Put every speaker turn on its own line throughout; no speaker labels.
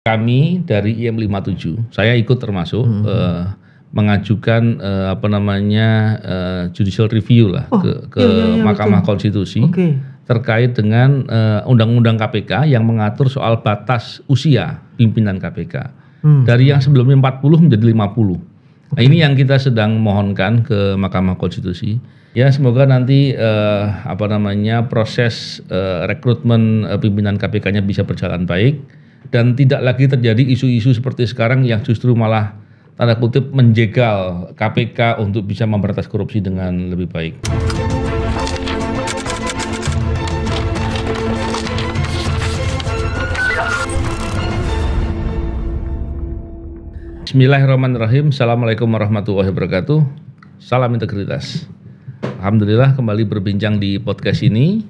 Kami dari IM57, saya ikut termasuk mengajukan judicial review lah ke Mahkamah Konstitusi terkait dengan Undang-Undang KPK yang mengatur soal batas usia pimpinan KPK dari yang sebelumnya 40 menjadi 50. Nah, ini yang kita sedang mohonkan ke Mahkamah Konstitusi. Ya, semoga nanti proses rekrutmen pimpinan KPK-nya bisa berjalan baik dan tidak lagi terjadi isu-isu seperti sekarang yang justru malah tanda kutip menjegal KPK untuk bisa memberantas korupsi dengan lebih baik. Bismillahirrahmanirrahim. Assalamualaikum warahmatullahi wabarakatuh. Salam integritas. Alhamdulillah kembali berbincang di podcast ini.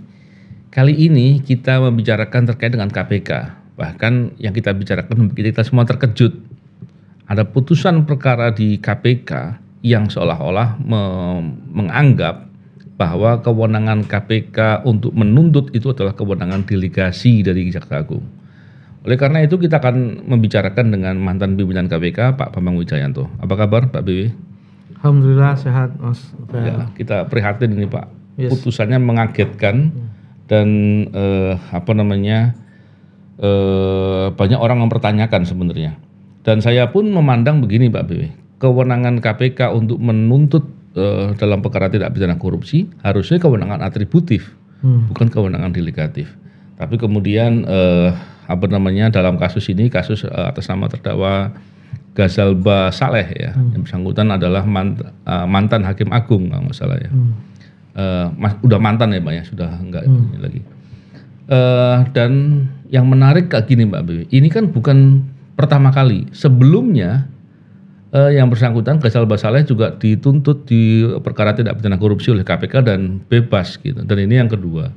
Kali ini kita membicarakan terkait dengan KPK. Bahkan yang kita bicarakan membuat kita semua terkejut. Ada putusan perkara di KPK yang seolah-olah menganggap bahwa kewenangan KPK untuk menuntut itu adalah kewenangan delegasi dari Jaksa Agung. Oleh karena itu kita akan membicarakan dengan mantan pimpinan KPK Pak Bambang Wijayanto. Apa kabar Pak BW?
Alhamdulillah sehat Mas.
Ya, kita prihatin ini Pak. Yes. Putusannya mengagetkan dan banyak orang mempertanyakan sebenarnya. Dan saya pun memandang begini Pak BW. Kewenangan KPK untuk menuntut dalam perkara tidak pidana korupsi harusnya kewenangan atributif, bukan kewenangan delegatif. Tapi kemudian dalam kasus ini, kasus atas nama terdakwa Ghazalba Saleh ya, yang bersangkutan adalah mantan Hakim Agung kalau nggak salah ya. Udah mantan ya Pak ya, sudah enggak lagi. Dan yang menarik kayak gini Mbak Bewi, ini kan bukan pertama kali. Sebelumnya yang bersangkutan Ghazalba Saleh juga dituntut di perkara tidak pidana korupsi oleh KPK dan bebas gitu. Dan ini yang kedua.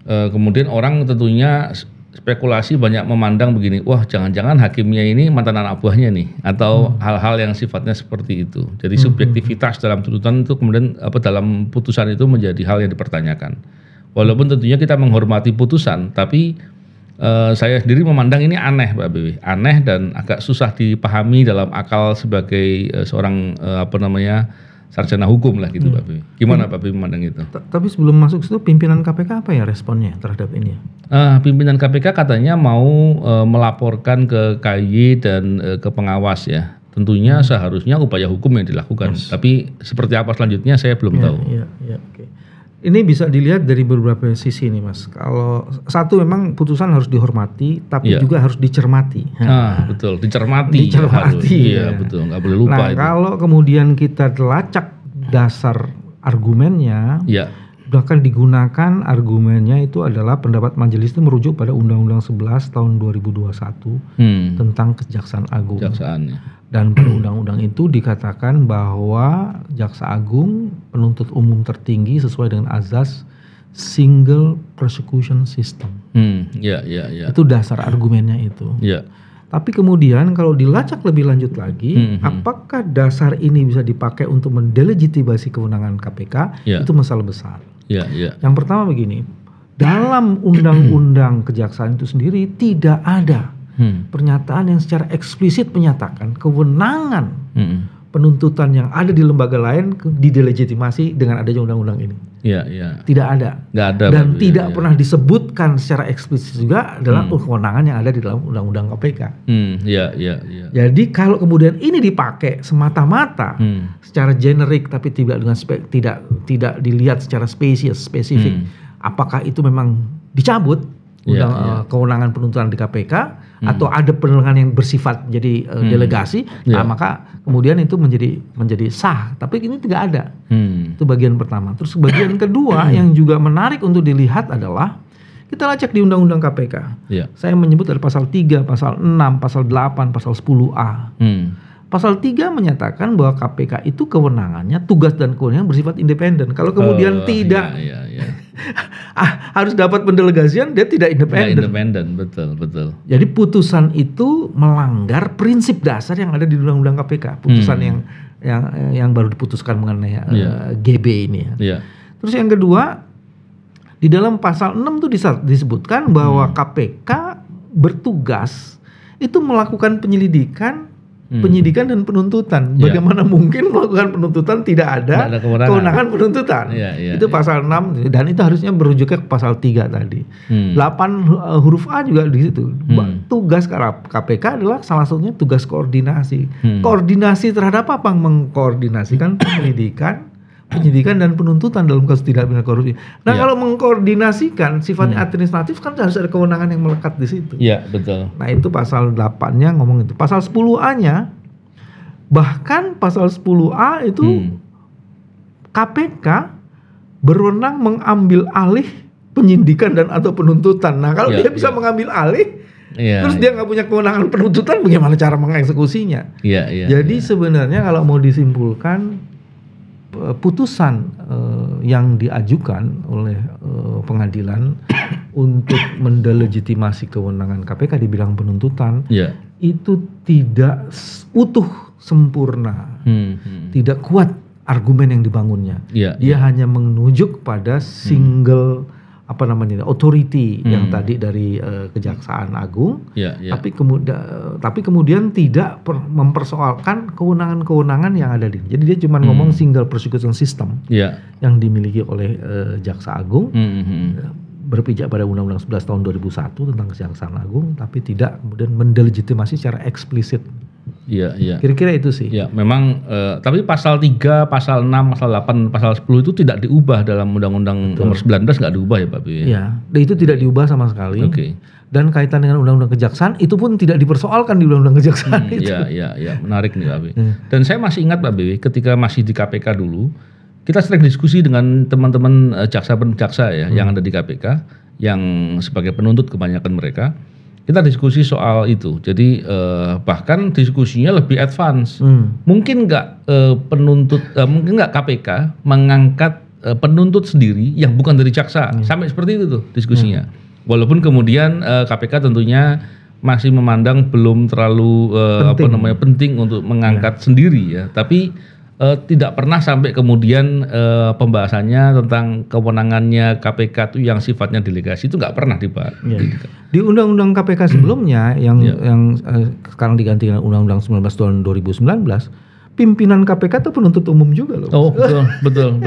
Kemudian orang tentunya spekulasi banyak memandang begini, wah jangan-jangan hakimnya ini mantan anak buahnya nih, atau hal-hal yang sifatnya seperti itu. Jadi subjektivitas dalam tuntutan itu kemudian dalam putusan itu menjadi hal yang dipertanyakan. Walaupun tentunya kita menghormati putusan, tapi saya sendiri memandang ini aneh Pak Bewi, aneh dan agak susah dipahami dalam akal sebagai seorang sarjana hukum lah gitu Pak Bewi. Gimana Pak Bewi memandang itu?
Tapi sebelum masuk situ pimpinan KPK apa ya responnya terhadap ini?
Pimpinan KPK katanya mau melaporkan ke KY dan ke pengawas ya. Tentunya seharusnya upaya hukum yang dilakukan. Yes. Tapi seperti apa selanjutnya saya belum tahu.
Oke. Ini bisa dilihat dari beberapa sisi nih Mas. Kalau satu memang putusan harus dihormati, tapi juga harus dicermati.
Betul, dicermati.
Iya
betul, nggak boleh lupa.
Nah itu. Kalau kemudian kita lacak dasar argumennya, bahkan digunakan argumennya itu adalah pendapat majelis itu merujuk pada Undang-Undang 11 tahun 2021 tentang Kejaksaan Agung. Dan pada undang-undang itu dikatakan bahwa Jaksa Agung penuntut umum tertinggi sesuai dengan azas single prosecution system. Itu dasar argumennya itu. Tapi kemudian kalau dilacak lebih lanjut lagi, apakah dasar ini bisa dipakai untuk mendelegitimasi kewenangan KPK? Itu masalah besar. Yang pertama begini, dalam undang-undang kejaksaan itu sendiri tidak ada pernyataan yang secara eksplisit menyatakan kewenangan penuntutan yang ada di lembaga lain didelegitimasi dengan adanya undang-undang ini. Tidak ada.
Nggak ada.
Dan tidak pernah disebutkan secara eksplisit juga adalah kewenangan yang ada di dalam undang-undang KPK. Jadi kalau kemudian ini dipakai semata-mata secara generik tapi tidak dengan tidak dilihat secara spesifik, apakah itu memang dicabut kewenangan penuntutan di KPK atau ada penentuan yang bersifat jadi delegasi, maka kemudian itu menjadi sah. Tapi ini tidak ada. Itu bagian pertama. Terus bagian kedua yang juga menarik untuk dilihat adalah kita lacak di Undang-Undang KPK. Saya menyebut ada pasal 3, pasal 6, pasal 8, pasal 10A. Pasal 3 menyatakan bahwa KPK itu kewenangannya, tugas dan kewenangan bersifat independen. Kalau kemudian harus dapat pendelegasian, dia tidak independen.
Betul.
Jadi putusan itu melanggar prinsip dasar yang ada di Undang-Undang KPK. Putusan yang baru diputuskan mengenai GB ini. Terus yang kedua, di dalam pasal 6 itu disebutkan bahwa KPK bertugas itu melakukan penyidikan, penyidikan dan penuntutan. Bagaimana mungkin melakukan penuntutan tidak ada kewenangan penuntutan? Itu pasal 6 dan itu harusnya merujuknya ke pasal 3 tadi. 8 huruf A juga di situ. Tugas KPK adalah salah satunya tugas koordinasi. Koordinasi terhadap apa? Mengkoordinasikan penyidikan dan penuntutan dalam kasus tindak pidana korupsi. Nah, kalau mengkoordinasikan sifatnya administratif kan harus ada kewenangan yang melekat di situ.
Iya, betul.
Nah, itu pasal 8-nya ngomong itu. Pasal 10A-nya bahkan pasal 10A itu KPK berwenang mengambil alih penyidikan dan atau penuntutan. Nah, kalau dia bisa mengambil alih terus dia nggak punya kewenangan penuntutan, bagaimana cara mengeksekusinya? Jadi sebenarnya kalau mau disimpulkan, putusan yang diajukan oleh pengadilan untuk mendelegitimasi kewenangan KPK di bidang penuntutan itu tidak utuh, sempurna, tidak kuat argumen yang dibangunnya. Dia hanya menunjuk pada single authority yang tadi dari Kejaksaan Agung, tapi kemudian tidak mempersoalkan kewenangan-kewenangan yang ada di. Jadi dia cuma ngomong single prosecution system yang dimiliki oleh Jaksa Agung, berpijak pada Undang-Undang 11 tahun 2001 tentang Kejaksaan Agung, tapi tidak kemudian mendelegitimasi secara eksplisit. Kira-kira itu sih.
Memang tapi pasal 3, pasal 6, pasal 8, pasal 10 itu tidak diubah dalam Undang-Undang nomor 19, nggak diubah ya Pak Bibi?
Dan itu tidak diubah sama sekali. Dan kaitan dengan Undang-Undang Kejaksaan itu pun tidak dipersoalkan di Undang-Undang Kejaksaan itu.
Menarik nih Pak Bibi. Dan saya masih ingat Pak Bibi ketika masih di KPK dulu, kita sering diskusi dengan teman-teman jaksa-jaksa yang ada di KPK yang sebagai penuntut kebanyakan mereka. Kita diskusi soal itu, jadi bahkan diskusinya lebih advance. Mungkin nggak mungkin nggak KPK mengangkat penuntut sendiri yang bukan dari jaksa, sampai seperti itu tuh diskusinya. Walaupun kemudian KPK tentunya masih memandang belum terlalu penting untuk mengangkat sendiri ya, tapi tidak pernah sampai kemudian pembahasannya tentang kewenangannya KPK itu yang sifatnya delegasi itu nggak pernah dibahas.
Di Undang-Undang KPK sebelumnya yang sekarang diganti dengan Undang-Undang 19 tahun 2019, pimpinan KPK itu penuntut umum juga loh.
Oh betul.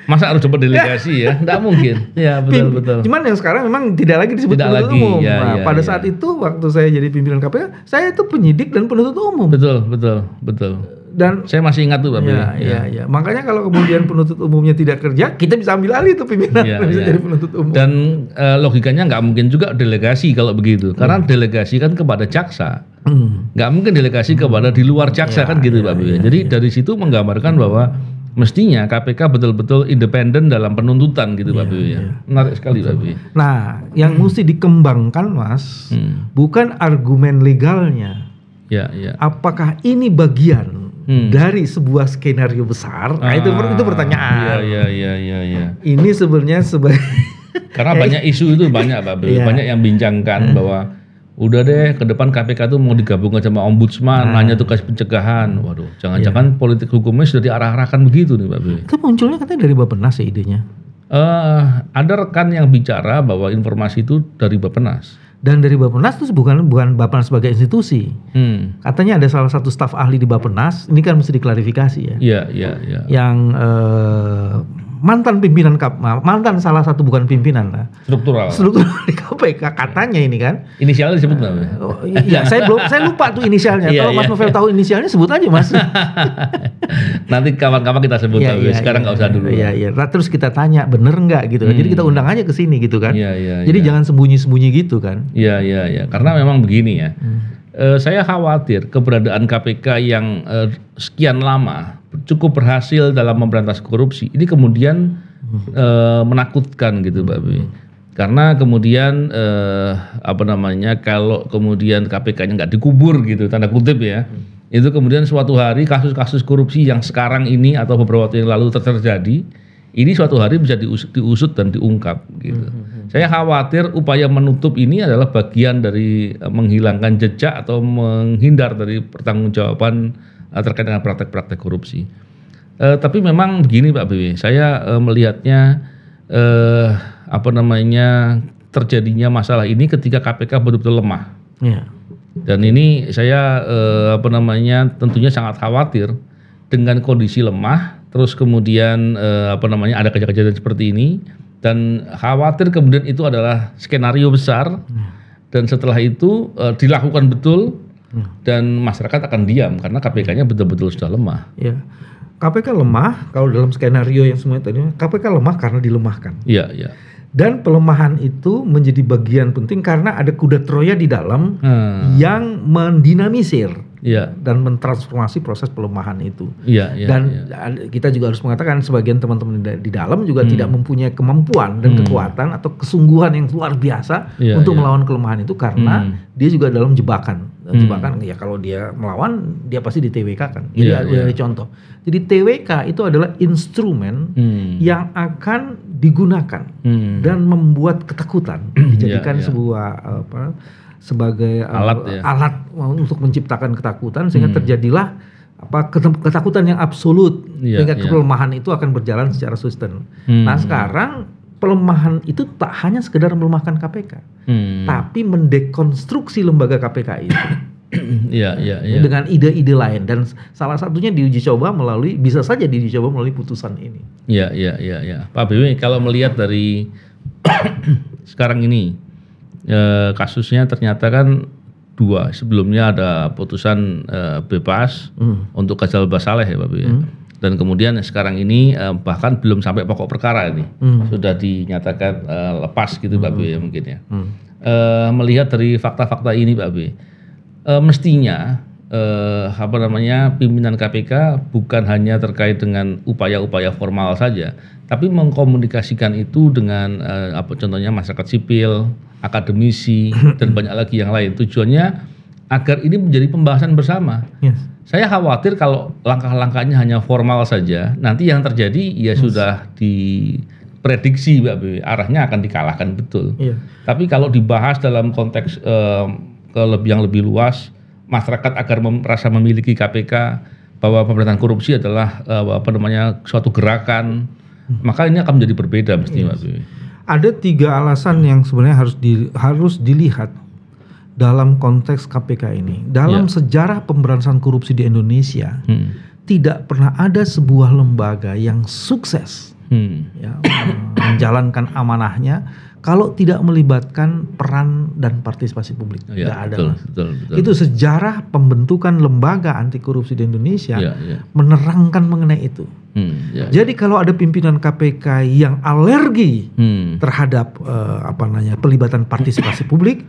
Masa harus coba delegasi ya? Nggak mungkin. Ya betul.
Cuman yang sekarang memang tidak lagi disebut penuntut umum. Pada saat itu waktu saya jadi pimpinan KPK, saya itu penyidik dan penuntut umum. Betul. Dan
saya masih ingat tuh Pak.
Makanya kalau kemudian penuntut umumnya tidak kerja, kita bisa ambil alih tuh pimpinan bisa jadi penuntut umum.
Dan logikanya nggak mungkin juga delegasi kalau begitu, karena delegasi kan kepada jaksa, nggak mungkin delegasi kepada di luar jaksa kan gitu Pak. Jadi dari situ menggambarkan bahwa mestinya KPK betul-betul independen dalam penuntutan gitu Pak Bibi. Menarik sekali Pak Bibi.
Nah, yang mesti dikembangkan Mas, bukan argumen legalnya. Apakah ini bagian dari sebuah skenario besar? Nah, itu pertanyaan. Ini sebenarnya
karena banyak isu itu banyak Pak Bibi. Banyak yang bincangkan bahwa udah deh ke depan KPK tuh mau digabung sama ombudsman, hanya tugas pencegahan. Waduh, jangan-jangan politik hukumnya sudah diarah-arahkan begitu nih Pak Bibi.
Itu munculnya katanya dari Bappenas ya idenya.
Ada rekan yang bicara bahwa informasi itu dari Bappenas.
Dan dari Bappenas itu bukan Bappenas sebagai institusi. Katanya ada salah satu staf ahli di Bappenas, ini kan mesti diklarifikasi ya. Yang mantan pimpinan mantan salah satu bukan pimpinan lah. Struktural di KPK katanya ini kan.
Inisialnya disebut nggak?
Saya lupa tuh inisialnya. Kalau Mas Novel tahu inisialnya sebut aja Mas.
Nanti kawan-kawan kita sebut sekarang nggak usah dulu.
Nah, terus kita tanya bener nggak gitu kan. Jadi kita undang aja ke sini gitu kan. Jadi jangan sembunyi-sembunyi gitu kan.
Iya. Karena memang begini ya. Saya khawatir keberadaan KPK yang sekian lama cukup berhasil dalam memberantas korupsi ini kemudian menakutkan gitu Pak Bibi. Karena kemudian kalau kemudian KPK-nya nggak dikubur gitu tanda kutip ya, itu kemudian suatu hari kasus-kasus korupsi yang sekarang ini atau beberapa waktu yang lalu terjadi ini suatu hari bisa diusut dan diungkap gitu. Saya khawatir upaya menutup ini adalah bagian dari menghilangkan jejak atau menghindar dari pertanggungjawaban terkait dengan praktek-praktek korupsi. Tapi memang begini Pak Bibi, saya melihatnya terjadinya masalah ini ketika KPK betul-betul lemah. Dan ini saya tentunya sangat khawatir dengan kondisi lemah, terus kemudian ada kejadian seperti ini, dan khawatir kemudian itu adalah skenario besar, dan setelah itu dilakukan betul, dan masyarakat akan diam karena KPK-nya betul-betul sudah lemah.
Ya. KPK lemah kalau dalam skenario yang semua tadi, KPK lemah karena dilemahkan.
Iya, iya.
Dan pelemahan itu menjadi bagian penting karena ada kuda Troya di dalam yang mendinamisir dan mentransformasi proses pelemahan itu. Dan kita juga harus mengatakan sebagian teman-teman di dalam juga tidak mempunyai kemampuan dan kekuatan atau kesungguhan yang luar biasa untuk melawan kelemahan itu karena dia juga dalam jebakan. Jebakan ya, kalau dia melawan dia pasti di TWK kan. Jadi ada contoh. Jadi TWK itu adalah instrumen yang akan digunakan dan membuat ketakutan, dijadikan sebuah sebagai alat untuk menciptakan ketakutan sehingga terjadilah ketakutan yang absolut sehingga kelemahan itu akan berjalan secara sustain. Nah sekarang pelemahan itu tak hanya sekedar melemahkan KPK, tapi mendekonstruksi lembaga KPK itu. Dengan ide-ide lain, dan salah satunya bisa saja diuji coba melalui putusan ini.
Pak BW, kalau melihat dari sekarang ini kasusnya ternyata kan dua, sebelumnya ada putusan bebas untuk Ghazal Basaleh ya Pak BW. Dan kemudian sekarang ini bahkan belum sampai pokok perkara ini sudah dinyatakan lepas gitu Pak BW mungkin ya. Melihat dari fakta-fakta ini Pak BW, mestinya pimpinan KPK bukan hanya terkait dengan upaya-upaya formal saja, tapi mengkomunikasikan itu dengan contohnya masyarakat sipil, akademisi dan banyak lagi yang lain. Tujuannya agar ini menjadi pembahasan bersama. Saya khawatir kalau langkah-langkahnya hanya formal saja, nanti yang terjadi sudah diprediksi Mbak B, arahnya akan dikalahkan betul. Tapi kalau dibahas dalam konteks yang lebih luas, masyarakat agar merasa memiliki KPK, bahwa pemberantasan korupsi adalah suatu gerakan, maka ini akan menjadi berbeda mestinya.
Ada 3 alasan yang sebenarnya harus dilihat dalam konteks KPK ini. Dalam sejarah pemberantasan korupsi di Indonesia, tidak pernah ada sebuah lembaga yang sukses menjalankan amanahnya kalau tidak melibatkan peran dan partisipasi publik. Tidak ada. Betul. Itu sejarah pembentukan lembaga anti korupsi di Indonesia menerangkan mengenai itu. Jadi kalau ada pimpinan KPK yang alergi terhadap pelibatan partisipasi publik,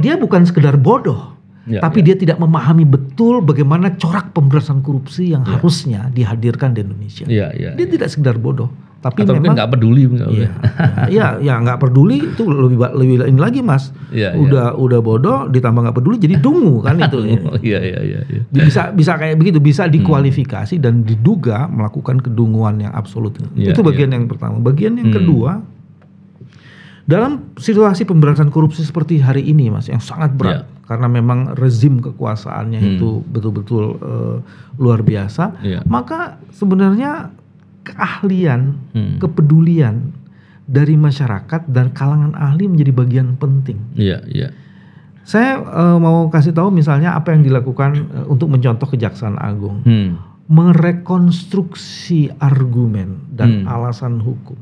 dia bukan sekedar bodoh, tapi dia tidak memahami betul bagaimana corak pemberantasan korupsi yang harusnya dihadirkan di Indonesia. Dia tidak sekedar bodoh, tapi
atau
memang
nggak peduli.
Nggak peduli itu lebih ini lagi Mas. Udah bodoh ditambah nggak peduli jadi dungu kan itu. Bisa kayak begitu, bisa dikualifikasi dan diduga melakukan kedunguan yang absolut. Itu bagian yang pertama. Bagian yang kedua, dalam situasi pemberantasan korupsi seperti hari ini Mas, yang sangat berat karena memang rezim kekuasaannya itu betul-betul luar biasa, maka sebenarnya keahlian, kepedulian dari masyarakat dan kalangan ahli menjadi bagian penting. Saya mau kasih tahu misalnya apa yang dilakukan untuk mencontoh Kejaksaan Agung, merekonstruksi argumen dan alasan hukum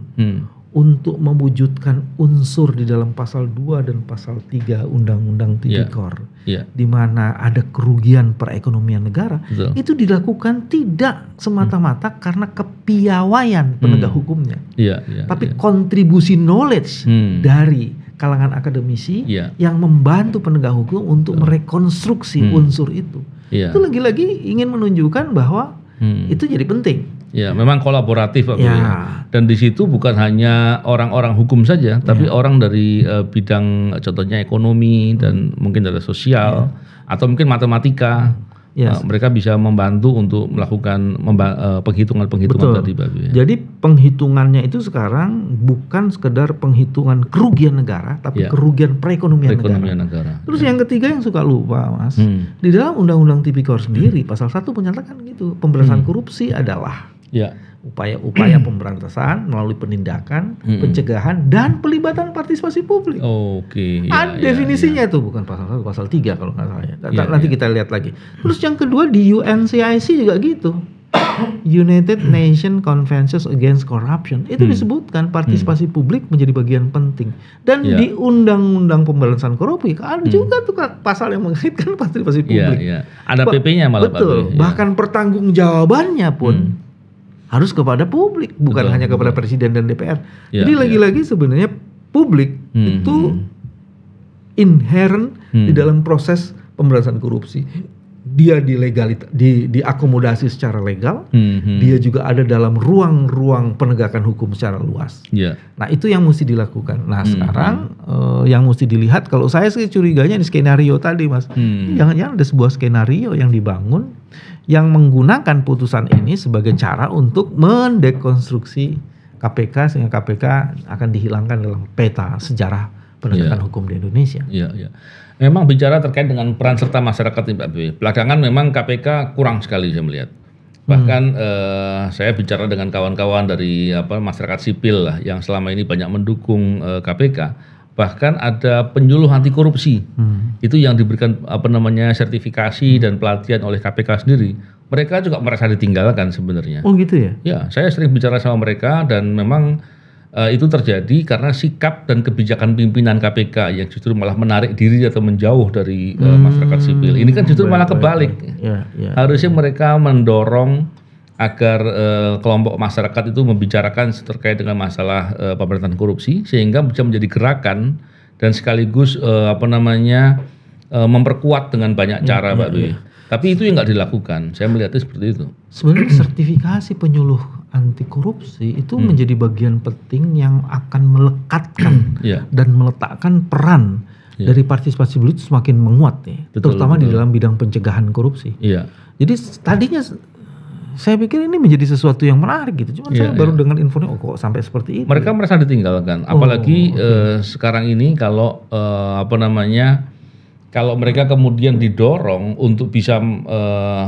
untuk mewujudkan unsur di dalam pasal 2 dan pasal 3 Undang-Undang Tipikor, di mana ada kerugian perekonomian negara. Itu dilakukan tidak semata-mata karena kepiawaian penegak hukumnya, tapi kontribusi knowledge dari kalangan akademisi yang membantu penegak hukum untuk merekonstruksi unsur itu. Itu lagi-lagi ingin menunjukkan bahwa itu jadi penting.
Memang kolaboratif Pak. Dan di situ bukan hanya orang-orang hukum saja, tapi orang dari bidang contohnya ekonomi dan mungkin dari sosial atau mungkin matematika. Mereka bisa membantu untuk melakukan penghitungan tadi Pak.
Jadi penghitungannya itu sekarang bukan sekedar penghitungan kerugian negara, tapi kerugian perekonomian negara. Terus yang ketiga yang suka lupa Mas, di dalam Undang-Undang Tipikor sendiri pasal 1 menyatakan gitu, pemberantasan korupsi adalah upaya-upaya pemberantasan melalui penindakan, pencegahan dan pelibatan partisipasi publik.
Oke.
Ada definisinya tuh, bukan pasal 1, pasal 3 kalau nggak salah ya. Nanti kita lihat lagi. Terus yang kedua di UNCIC juga gitu. United Nations Convention Against Corruption itu disebutkan partisipasi publik menjadi bagian penting, dan di Undang-Undang Pemberantasan Korupsi ada juga tuh pasal yang mengaitkan partisipasi publik.
Ada PP-nya malah.
Betul. Bahkan pertanggungjawabannya pun harus kepada publik, bukan hanya kepada Presiden dan DPR. Jadi lagi-lagi sebenarnya publik itu inherent di dalam proses pemberantasan korupsi. Dia diakomodasi secara legal, dia juga ada dalam ruang-ruang penegakan hukum secara luas. Nah itu yang mesti dilakukan. Nah sekarang yang mesti dilihat, kalau saya sih curiganya di skenario tadi Mas, jangan-jangan ada sebuah skenario yang dibangun yang menggunakan putusan ini sebagai cara untuk mendekonstruksi KPK sehingga KPK akan dihilangkan dalam peta sejarah penegakan hukum di Indonesia.
Memang bicara terkait dengan peran serta masyarakat nih Pak BW. Belakangan memang KPK kurang sekali saya melihat. Bahkan saya bicara dengan kawan-kawan dari masyarakat sipil lah yang selama ini banyak mendukung KPK. Bahkan ada penyuluh anti korupsi. Itu yang diberikan sertifikasi dan pelatihan oleh KPK sendiri. Mereka juga merasa ditinggalkan sebenarnya.
Oh gitu ya?
Ya, saya sering bicara sama mereka dan memang itu terjadi karena sikap dan kebijakan pimpinan KPK yang justru malah menarik diri atau menjauh dari masyarakat sipil. Ini kan justru malah kebalik. Harusnya mereka mendorong agar kelompok masyarakat itu membicarakan terkait dengan masalah pemberantasan korupsi sehingga bisa menjadi gerakan dan sekaligus memperkuat dengan banyak cara, Pak Dwi. Tapi itu yang nggak dilakukan. Saya melihatnya seperti itu.
Sebenarnya sertifikasi penyuluh anti korupsi itu menjadi bagian penting yang akan melekatkan dan meletakkan peran dari partisipasi publik semakin menguat terutama di dalam bidang pencegahan korupsi. Jadi tadinya saya pikir ini menjadi sesuatu yang menarik gitu. Cuman saya baru dengar infonya kok sampai seperti itu.
Mereka merasa ditinggalkan. Apalagi sekarang ini kalau kalau mereka kemudian didorong untuk bisa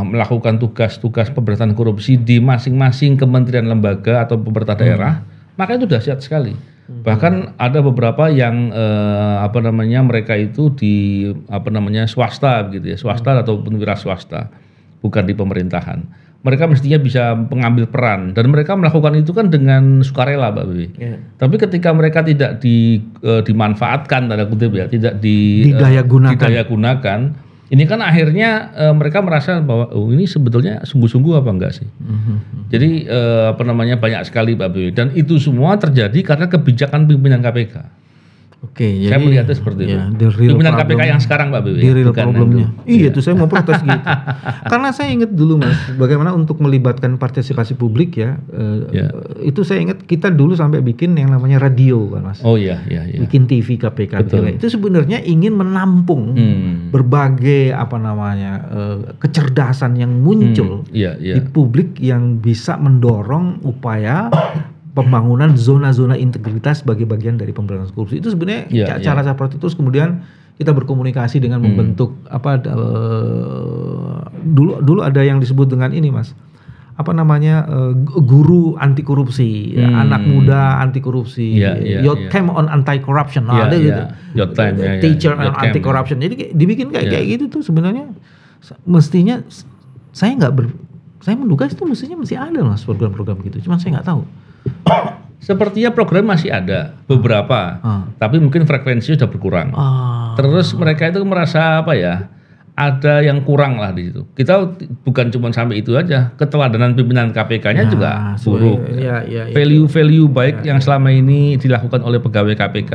melakukan tugas-tugas pemberantasan korupsi di masing-masing kementerian lembaga atau pemerintah daerah, maka itu dahsyat sekali. Bahkan ada beberapa yang mereka itu di swasta gitu ya, swasta ataupun wira swasta, bukan di pemerintahan. Mereka mestinya bisa mengambil peran dan mereka melakukan itu kan dengan sukarela, Pak Bibi. Tapi ketika mereka tidak dimanfaatkan tanda kutip ya, tidak didaya gunakan, ini kan akhirnya mereka merasa bahwa ini sebetulnya sungguh-sungguh apa enggak sih? Jadi banyak sekali, Pak Bibi, dan itu semua terjadi karena kebijakan pimpinan KPK. Saya melihatnya seperti itu. Pimpinan KPK yang sekarang, Pak Bibi.
Di real problemnya. Iya, itu saya mau protes gitu. Karena saya ingat dulu Mas, bagaimana untuk melibatkan partisipasi publik itu saya ingat kita dulu sampai bikin yang namanya radio kan Mas.
Oh iya.
Bikin TV KPK. Itu sebenarnya ingin menampung berbagai kecerdasan yang muncul di publik yang bisa mendorong upaya pembangunan zona-zona integritas sebagai bagian dari pemberantasan korupsi. Itu sebenarnya cara seperti itu. Terus kemudian kita berkomunikasi dengan membentuk dulu ada yang disebut dengan ini Mas. Guru anti korupsi, anak muda anti korupsi, Youth Camp on Anti Corruption. Ada gitu. Teacher on Anti Corruption. Jadi dibikin kayak gitu tuh sebenarnya mestinya saya menduga itu mestinya masih ada Mas program-program gitu. Cuman saya nggak tahu.
Sepertinya program masih ada beberapa, tapi mungkin frekuensinya sudah berkurang. Terus mereka itu merasa ada yang kurang lah di situ. Kita bukan cuma sampai itu aja, keteladanan pimpinan KPK-nya juga buruk. Value-value baik yang selama ini dilakukan oleh pegawai KPK,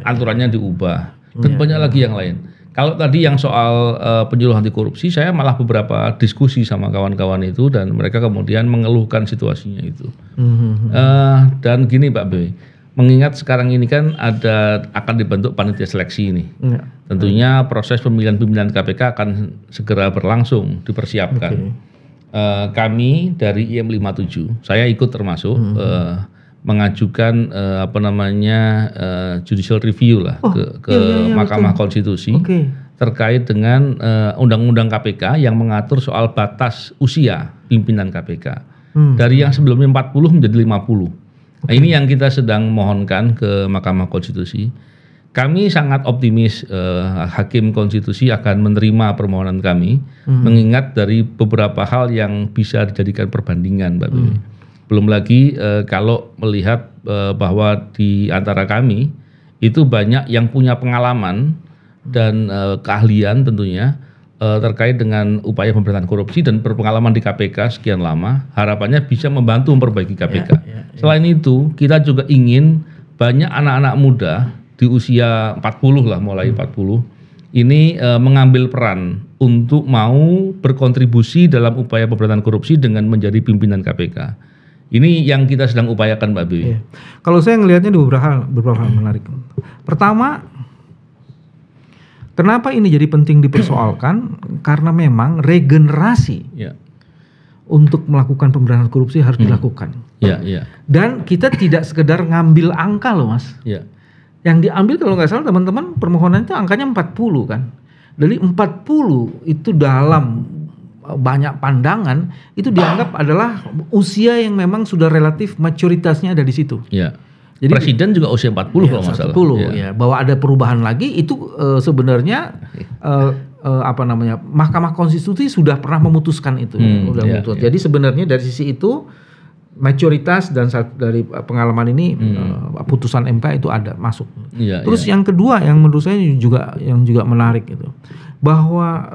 aturannya diubah. Dan banyak lagi yang lain. Kalau tadi yang soal penyuluh anti korupsi, saya malah beberapa diskusi sama kawan-kawan itu dan mereka kemudian mengeluhkan situasinya itu. Dan gini Pak B, mengingat sekarang ini kan akan dibentuk panitia seleksi ini. Tentunya proses pemilihan pimpinan KPK akan segera berlangsung, dipersiapkan. Kami dari IM57, saya ikut termasuk mengajukan judicial review lah ke Mahkamah Konstitusi terkait dengan undang-undang KPK yang mengatur soal batas usia pimpinan KPK. Dari yang sebelumnya 40 menjadi 50. Nah, ini yang kita sedang mohonkan ke Mahkamah Konstitusi. Kami sangat optimis Hakim Konstitusi akan menerima permohonan kami, mengingat dari beberapa hal yang bisa dijadikan perbandingan, Mbak Bibi. Belum lagi kalau melihat bahwa di antara kami itu banyak yang punya pengalaman dan keahlian tentunya terkait dengan upaya pemberantasan korupsi dan berpengalaman di KPK sekian lama, harapannya bisa membantu memperbaiki KPK. Selain itu, kita juga ingin banyak anak-anak muda di usia 40 lah, mulai 40, ini mengambil peran untuk mau berkontribusi dalam upaya pemberantasan korupsi dengan menjadi pimpinan KPK. Ini yang kita sedang upayakan, Mbak Bibi.
Kalau saya ngelihatnya di beberapa hal menarik. Pertama, kenapa ini jadi penting dipersoalkan? Karena memang regenerasi untuk melakukan pemberantasan korupsi harus dilakukan. Dan kita tidak sekedar ngambil angka loh, Mas. Yang diambil kalau nggak salah teman-teman permohonan itu angkanya 40 kan. Dari 40 itu dalam banyak pandangan itu dianggap adalah usia yang memang sudah relatif mayoritasnya ada di situ.
Jadi Presiden juga usia 40 kalau nggak salah.
40 bahwa ada perubahan lagi itu sebenarnya Mahkamah Konstitusi sudah pernah memutuskan itu. Jadi sebenarnya dari sisi itu mayoritas dan dari pengalaman ini putusan MK itu ada masuk. Terus yang kedua yang menurut saya juga menarik itu bahwa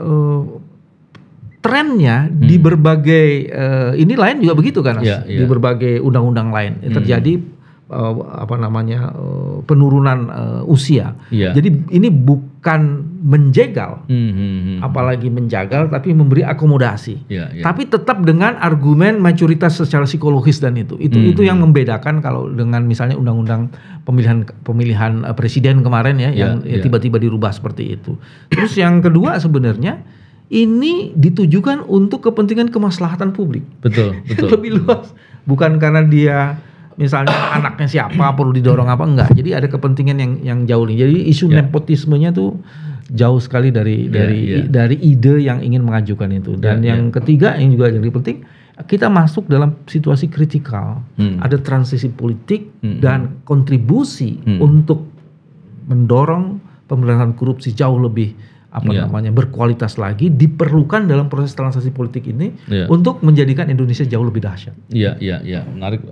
trennya di berbagai ini lain juga begitu kan, di berbagai undang-undang lain terjadi penurunan usia. Jadi ini bukan menjegal, apalagi menjagal, tapi memberi akomodasi. Tapi tetap dengan argumen mayoritas secara psikologis dan itu yang membedakan kalau dengan misalnya undang-undang pemilihan presiden kemarin yang tiba-tiba dirubah seperti itu. Terus yang kedua sebenarnya ini ditujukan untuk kepentingan kemaslahatan publik.
Betul.
Lebih luas, bukan karena dia misalnya anaknya siapa perlu didorong apa enggak. Jadi ada kepentingan yang jauh nih. Jadi isu nepotismenya tuh jauh sekali dari ide yang ingin mengajukan itu. Dan yang ketiga yang juga jadi penting, kita masuk dalam situasi kritikal. Ada transisi politik dan kontribusi untuk mendorong pemberantasan korupsi jauh lebih berkualitas lagi diperlukan dalam proses transisi politik ini untuk menjadikan Indonesia jauh lebih dahsyat.
Iya, menarik.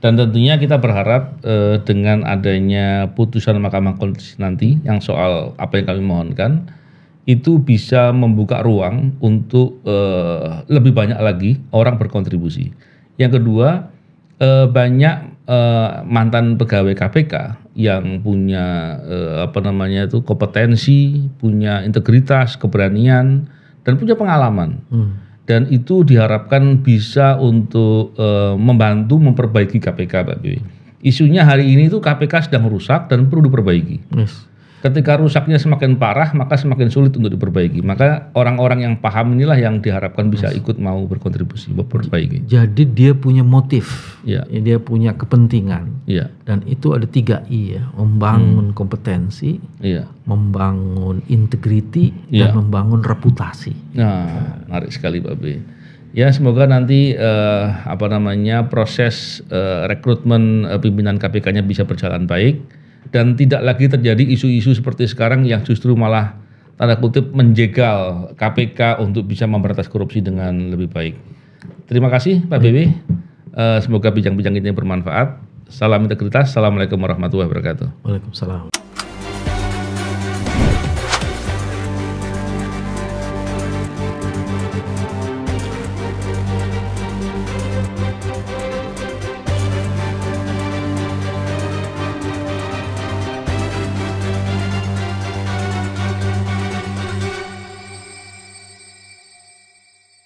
Dan tentunya kita berharap dengan adanya putusan Mahkamah Konstitusi nanti yang soal apa yang kami mohonkan itu bisa membuka ruang untuk lebih banyak lagi orang berkontribusi. Yang kedua, banyak mantan pegawai KPK yang punya kompetensi, punya integritas, keberanian dan punya pengalaman. Dan itu diharapkan bisa untuk membantu memperbaiki KPK, Pak Bibi. Isunya hari ini itu KPK sedang rusak dan perlu diperbaiki. Ketika rusaknya semakin parah, maka semakin sulit untuk diperbaiki. Maka orang-orang yang paham inilah yang diharapkan bisa ikut mau berkontribusi memperbaiki.
Jadi dia punya motif, dia punya kepentingan. Dan itu ada 3 I membangun kompetensi, membangun integriti, dan membangun reputasi.
Nah, menarik sekali, Pak B. Ya, semoga nanti proses rekrutmen pimpinan KPK-nya bisa berjalan baik. Dan tidak lagi terjadi isu-isu seperti sekarang yang justru malah tanda kutip menjegal KPK untuk bisa memberantas korupsi dengan lebih baik. Terima kasih Pak BB. Semoga bincang-bincang ini bermanfaat. Salam integritas. Assalamualaikum warahmatullahi wabarakatuh.
Waalaikumsalam.